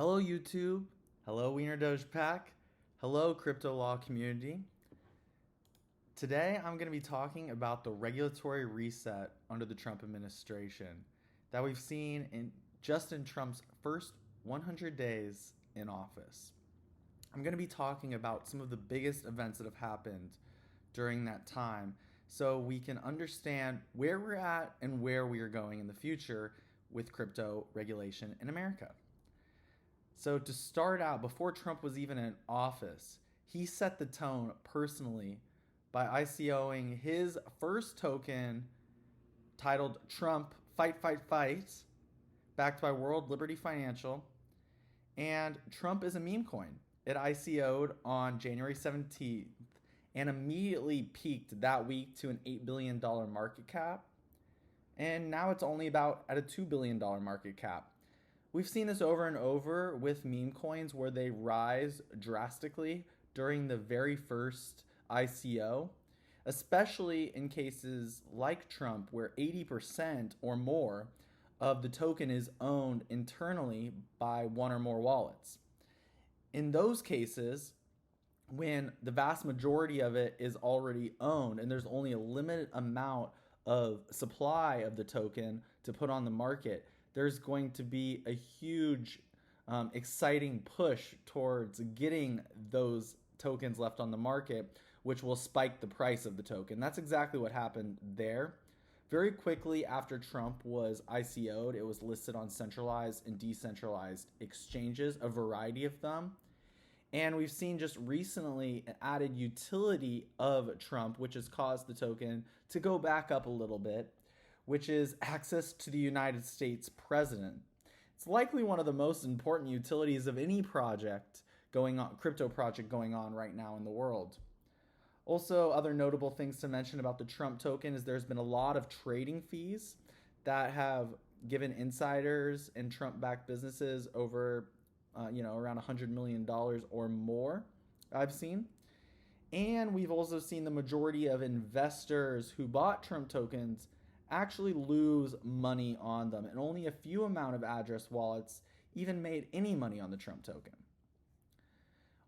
Hello, YouTube. Hello, Wiener Doge Pack. Hello, crypto law community. Today, I'm going to be talking about the regulatory reset under the Trump administration that we've seen in Trump's first 100 days in office. I'm going to be talking about some of the biggest events that have happened during that time so we can understand where we're at and where we are going in the future with crypto regulation in America. So, to start out, before Trump was even in office, he set the tone personally by ICOing his first token titled Trump Fight, Fight, Fight, backed by World Liberty Financial. And Trump is a meme coin. It ICO'd on January 17th and immediately peaked that week to an $8 billion market cap. And now it's only about at a $2 billion market cap. We've seen this over and over with meme coins where they rise drastically during the very first ICO, especially in cases like Trump where 80% or more of the token is owned internally by one or more wallets. In those cases, when the vast majority of it is already owned and there's only a limited amount of supply of the token to put on the market, there's going to be a huge, exciting push towards getting those tokens left on the market, which will spike the price of the token. That's exactly what happened there. Very quickly after Trump was ICO'd, it was listed on centralized and decentralized exchanges, a variety of them. And we've seen just recently an added utility of Trump, which has caused the token to go back up a little bit, which is access to the United States president. It's likely one of the most important utilities of any project going on, crypto project going on right now in the world. Also, other notable things to mention about the Trump token is there's been a lot of trading fees that have given insiders and Trump-backed businesses over, around $100 million or more, I've seen. And we've also seen the majority of investors who bought Trump tokens actually lose money on them, and only a few amount of address wallets even made any money on the Trump token.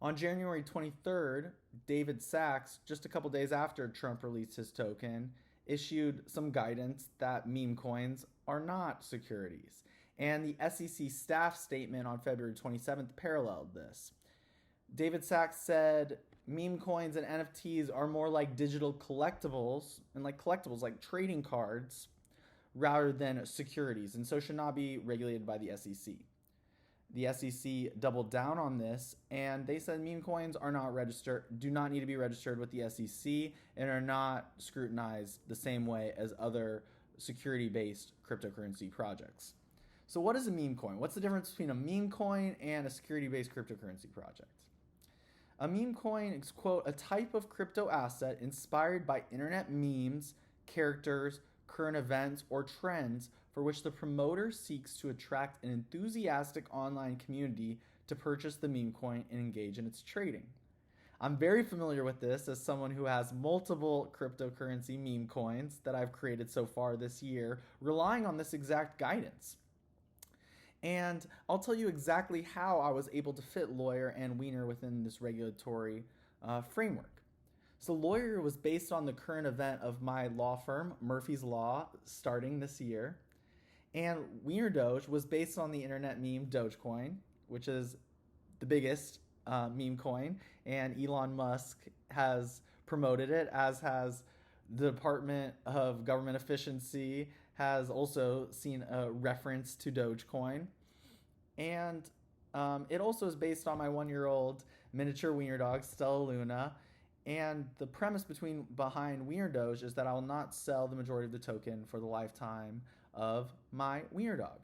On January 23rd, David Sachs, just a couple days after Trump released his token, issued some guidance that meme coins are not securities. And the SEC staff statement on February 27th paralleled this. David Sachs said meme coins and NFTs are more like digital collectibles like trading cards rather than securities, and so should not be regulated by the SEC. The SEC doubled down on this, and they said meme coins are not registered, do not need to be registered with the SEC, and are not scrutinized the same way as other security-based cryptocurrency projects. So what is a meme coin? What's the difference between a meme coin and a security-based cryptocurrency project? A meme coin is, quote, a type of crypto asset inspired by internet memes, characters, current events, or trends for which the promoter seeks to attract an enthusiastic online community to purchase the meme coin and engage in its trading. I'm very familiar with this as someone who has multiple cryptocurrency meme coins that I've created so far this year, relying on this exact guidance. And I'll tell you exactly how I was able to fit Lawyer and Wiener within this regulatory framework. So Lawyer was based on the current event of my law firm, Murphy's Law, starting this year. And Wiener Doge was based on the internet meme Dogecoin, which is the biggest meme coin. And Elon Musk has promoted it, as has the Department of Government Efficiency has also seen a reference to Dogecoin. And it also is based on my 1-year-old miniature wiener dog, Stella Luna. And the premise behind Wiener Doge is that I will not sell the majority of the token for the lifetime of my wiener dog.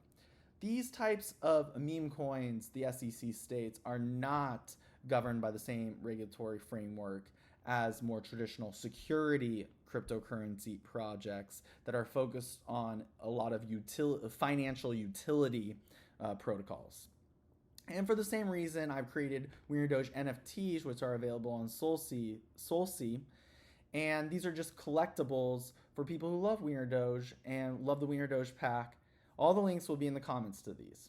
These types of meme coins, the SEC states, are not governed by the same regulatory framework as more traditional security cryptocurrency projects that are focused on a lot of financial utility protocols. And for the same reason, I've created Wiener Doge NFTs, which are available on Solsea. And these are just collectibles for people who love Wiener Doge and love the Wiener Doge pack. All the links will be in the comments to these.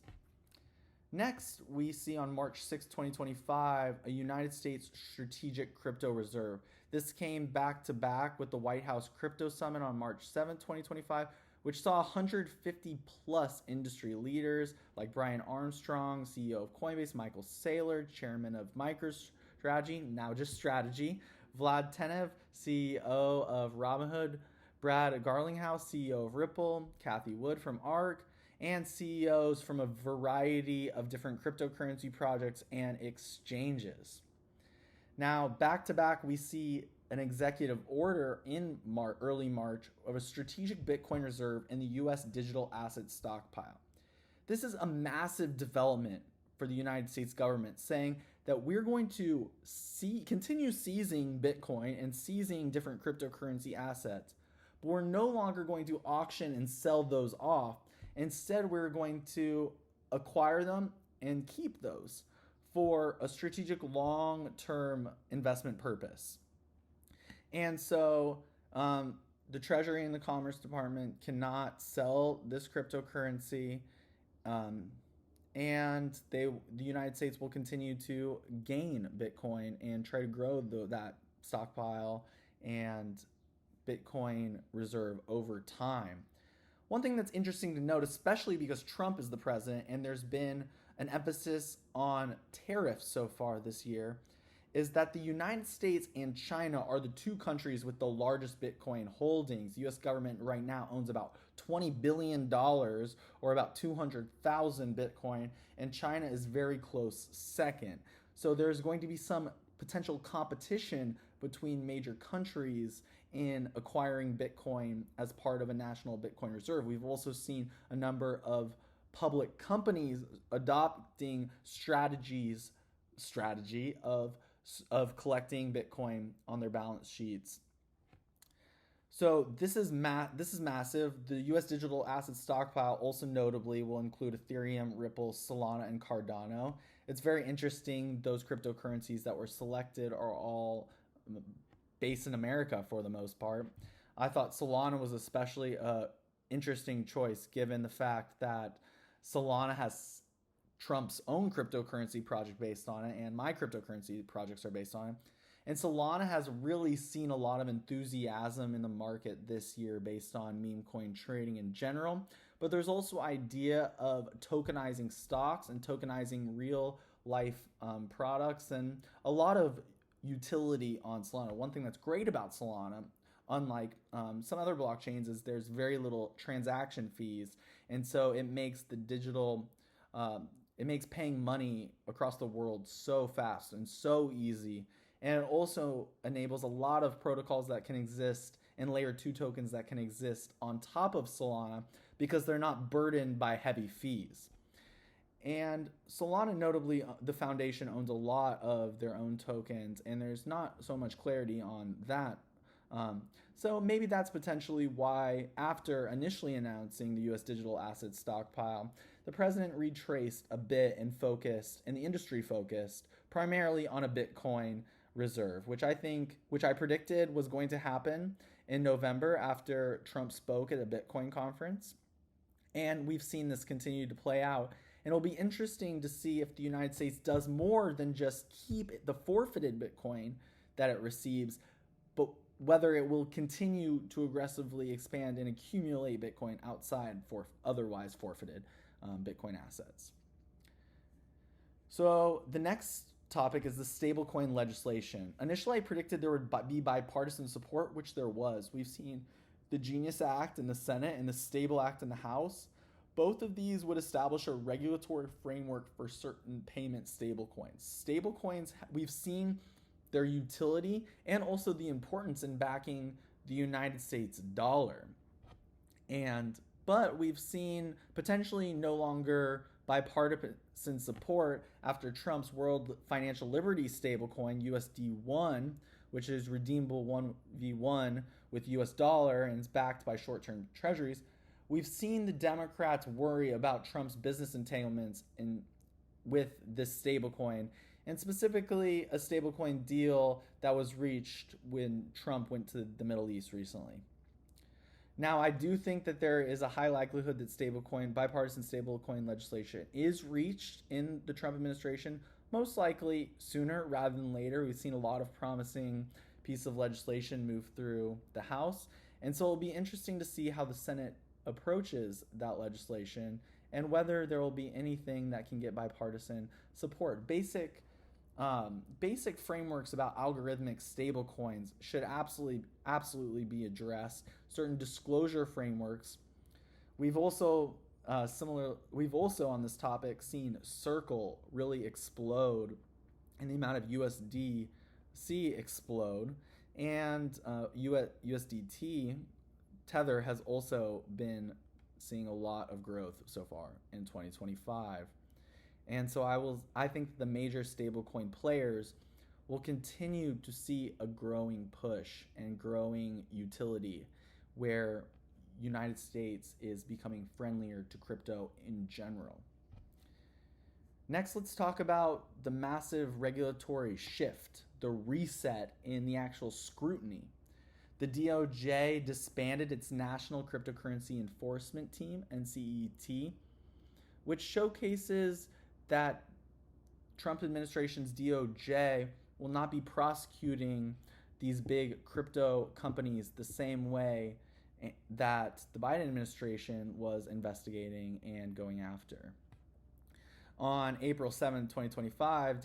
Next, we see on March 6, 2025, a United States Strategic Crypto Reserve. This came back to back with the White House Crypto Summit on March 7, 2025, which saw 150 plus industry leaders like Brian Armstrong, CEO of Coinbase, Michael Saylor, chairman of MicroStrategy, now just Strategy, Vlad Tenev, CEO of Robinhood, Brad Garlinghouse, CEO of Ripple, Kathy Wood from ARK, and CEOs from a variety of different cryptocurrency projects and exchanges. Now, back to back, we see an executive order in early March of a strategic Bitcoin reserve in the US digital asset stockpile. This is a massive development for the United States government, saying that we're going to continue seizing Bitcoin and seizing different cryptocurrency assets, but we're no longer going to auction and sell those off. Instead, we're going to acquire them and keep those for a strategic long-term investment purpose. And so the Treasury and the Commerce Department cannot sell this cryptocurrency, and the United States will continue to gain Bitcoin and try to grow that stockpile and Bitcoin reserve over time. One thing that's interesting to note, especially because Trump is the president and there's been an emphasis on tariffs so far this year, is that the United States and China are the two countries with the largest Bitcoin holdings. The US government right now owns about $20 billion, or about 200,000 Bitcoin, and China is very close second. So there's going to be some potential competition between major countries in acquiring Bitcoin as part of a national Bitcoin reserve. We've also seen a number of public companies adopting strategy of collecting Bitcoin on their balance sheets. So this is massive. The U.S. digital asset stockpile also notably will include Ethereum, Ripple, Solana, and Cardano. It's very interesting. Those cryptocurrencies that were selected are all based in America for the most part. I thought Solana was especially an interesting choice given the fact that Solana has Trump's own cryptocurrency project based on it, and my cryptocurrency projects are based on it. And Solana has really seen a lot of enthusiasm in the market this year based on meme coin trading in general. But there's also idea of tokenizing stocks and tokenizing real life products, and a lot of utility on Solana. One thing that's great about Solana, unlike some other blockchains, is there's very little transaction fees, and so it makes the digital it makes paying money across the world so fast and so easy. And it also enables a lot of protocols that can exist and layer 2 tokens that can exist on top of Solana because they're not burdened by heavy fees. And Solana, notably, the foundation owns a lot of their own tokens, and there's not so much clarity on that. So maybe that's potentially why, after initially announcing the U.S. digital asset stockpile, the president retraced a bit and the industry focused primarily on a Bitcoin reserve, which I predicted was going to happen in November after Trump spoke at a Bitcoin conference. And we've seen this continue to play out. And it'll be interesting to see if the United States does more than just keep the forfeited Bitcoin that it receives, but whether it will continue to aggressively expand and accumulate Bitcoin outside for otherwise forfeited Bitcoin assets. So the next topic is the Stablecoin Legislation. Initially, I predicted there would be bipartisan support, which there was. We've seen the Genius Act in the Senate and the Stable Act in the House. Both of these would establish a regulatory framework for certain payment stablecoins. Stablecoins, we've seen their utility and also the importance in backing the United States dollar. But we've seen potentially no longer bipartisan support after Trump's World Financial Liberty stablecoin, USD1, which is redeemable 1v1 with US dollar and is backed by short-term treasuries. We've seen the Democrats worry about Trump's business entanglements with this stablecoin, and specifically a stablecoin deal that was reached when Trump went to the Middle East recently. Now, I do think that there is a high likelihood that bipartisan stablecoin legislation is reached in the Trump administration, most likely sooner rather than later. We've seen a lot of promising pieces of legislation move through the House, and so it'll be interesting to see how the Senate approaches that legislation and whether there will be anything that can get bipartisan support. Basic frameworks about algorithmic stablecoins should absolutely be addressed. Certain disclosure frameworks. We've also on this topic seen Circle really explode, and the amount of USDC explode, and USDT Tether has also been seeing a lot of growth so far in 2025. And so I think the major stablecoin players will continue to see a growing push and growing utility where United States is becoming friendlier to crypto in general. Next, let's talk about the massive regulatory shift, the reset in the actual scrutiny. The DOJ disbanded its National Cryptocurrency Enforcement Team, NCET, which showcases that Trump administration's DOJ will not be prosecuting these big crypto companies the same way that the Biden administration was investigating and going after. On April 7, 2025,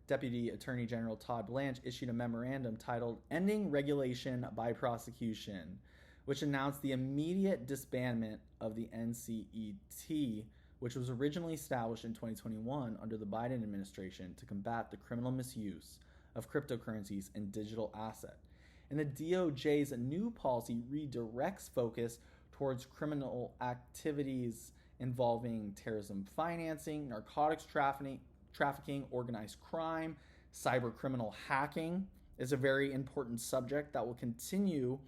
Deputy Attorney General Todd Blanche issued a memorandum titled Ending Regulation by Prosecution, which announced the immediate disbandment of the NCET, which was originally established in 2021 under the Biden administration to combat the criminal misuse of cryptocurrencies and digital assets. And the DOJ's new policy redirects focus towards criminal activities involving terrorism financing, narcotics trafficking, organized crime, cyber criminal hacking is a very important subject that will continue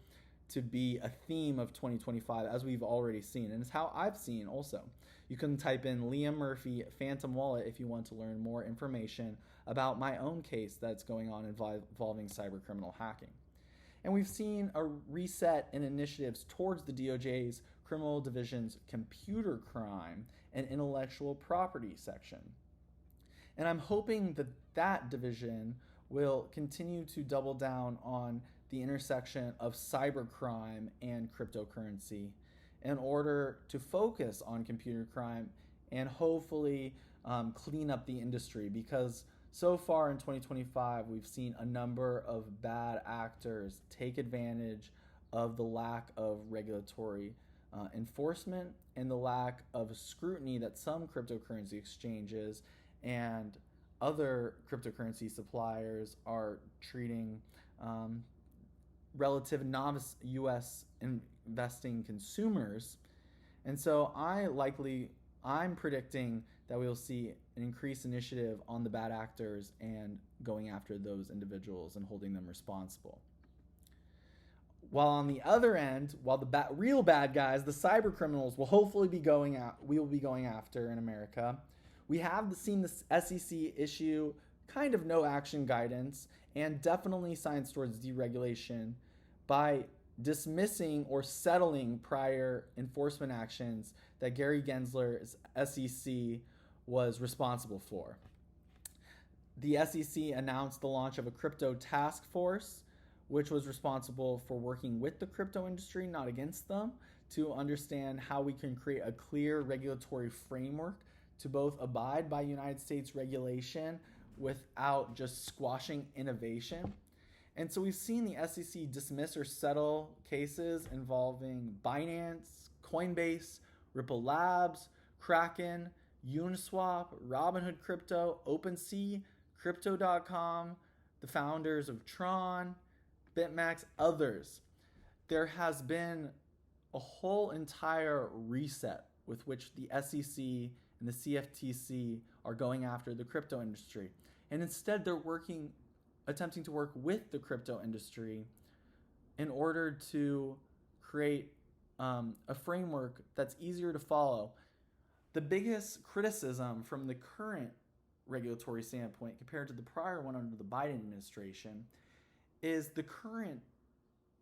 to be a theme of 2025, as we've already seen, and it's how I've seen also. You can type in Liam Murphy Phantom Wallet if you want to learn more information about my own case that's going on involving cyber criminal hacking. And we've seen a reset in initiatives towards the DOJ's Criminal Division's Computer Crime and Intellectual Property section. And I'm hoping that that division will continue to double down on the intersection of cybercrime and cryptocurrency in order to focus on computer crime and hopefully clean up the industry, because so far in 2025 we've seen a number of bad actors take advantage of the lack of regulatory enforcement and the lack of scrutiny that some cryptocurrency exchanges and other cryptocurrency suppliers are treating relative novice U.S. investing consumers. And so I'm predicting that we'll see an increased initiative on the bad actors and going after those individuals and holding them responsible. While on the other end, while the real bad guys, the cyber criminals, will hopefully be going after in America, we have seen the SEC issue kind of no action guidance and definitely signs towards deregulation by dismissing or settling prior enforcement actions that Gary Gensler's SEC was responsible for. The SEC announced the launch of a crypto task force, which was responsible for working with the crypto industry, not against them, to understand how we can create a clear regulatory framework to both abide by United States regulation without just squashing innovation. And so we've seen the SEC dismiss or settle cases involving Binance, Coinbase, Ripple Labs, Kraken, Uniswap, Robinhood Crypto, OpenSea, Crypto.com, the founders of Tron, BitMEX, others. There has been a whole entire reset with which the SEC and the CFTC are going after the crypto industry. And instead they're attempting to work with the crypto industry in order to create a framework that's easier to follow. The biggest criticism from the current regulatory standpoint compared to the prior one under the Biden administration is the current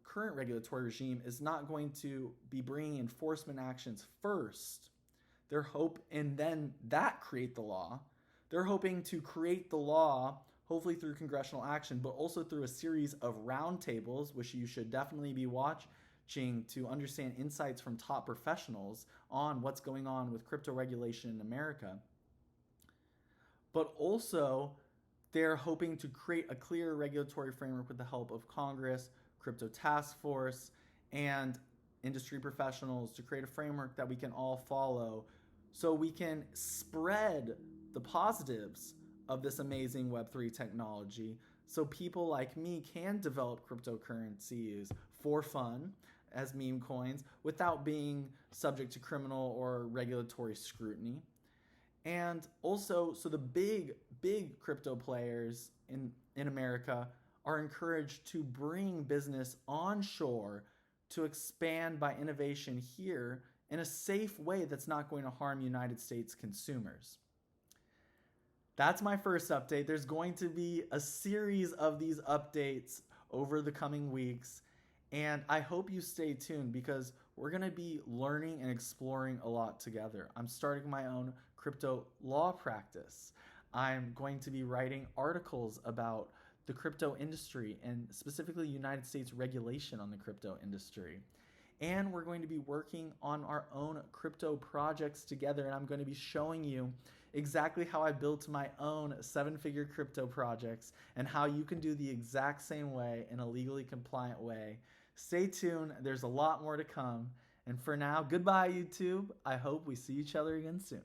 current regulatory regime is not going to be bringing enforcement actions first. And then that create the law. They're hoping to create the law, hopefully through congressional action, but also through a series of roundtables, which you should definitely be watching to understand insights from top professionals on what's going on with crypto regulation in America. But also, they're hoping to create a clear regulatory framework with the help of Congress, crypto task force, and industry professionals to create a framework that we can all follow so we can spread the positives of this amazing Web3 technology so people like me can develop cryptocurrencies for fun as meme coins without being subject to criminal or regulatory scrutiny. And also, so the big crypto players in America are encouraged to bring business onshore to expand by innovation here in a safe way that's not going to harm United States consumers. That's my first update. There's going to be a series of these updates over the coming weeks, and I hope you stay tuned because we're going to be learning and exploring a lot together. I'm starting my own crypto law practice. I'm going to be writing articles about the crypto industry and specifically United States regulation on the crypto industry. And we're going to be working on our own crypto projects together, and I'm going to be showing you exactly how I built my own 7-figure crypto projects and how you can do the exact same way in a legally compliant way. Stay tuned. There's a lot more to come. And for now, goodbye, YouTube. I hope we see each other again soon.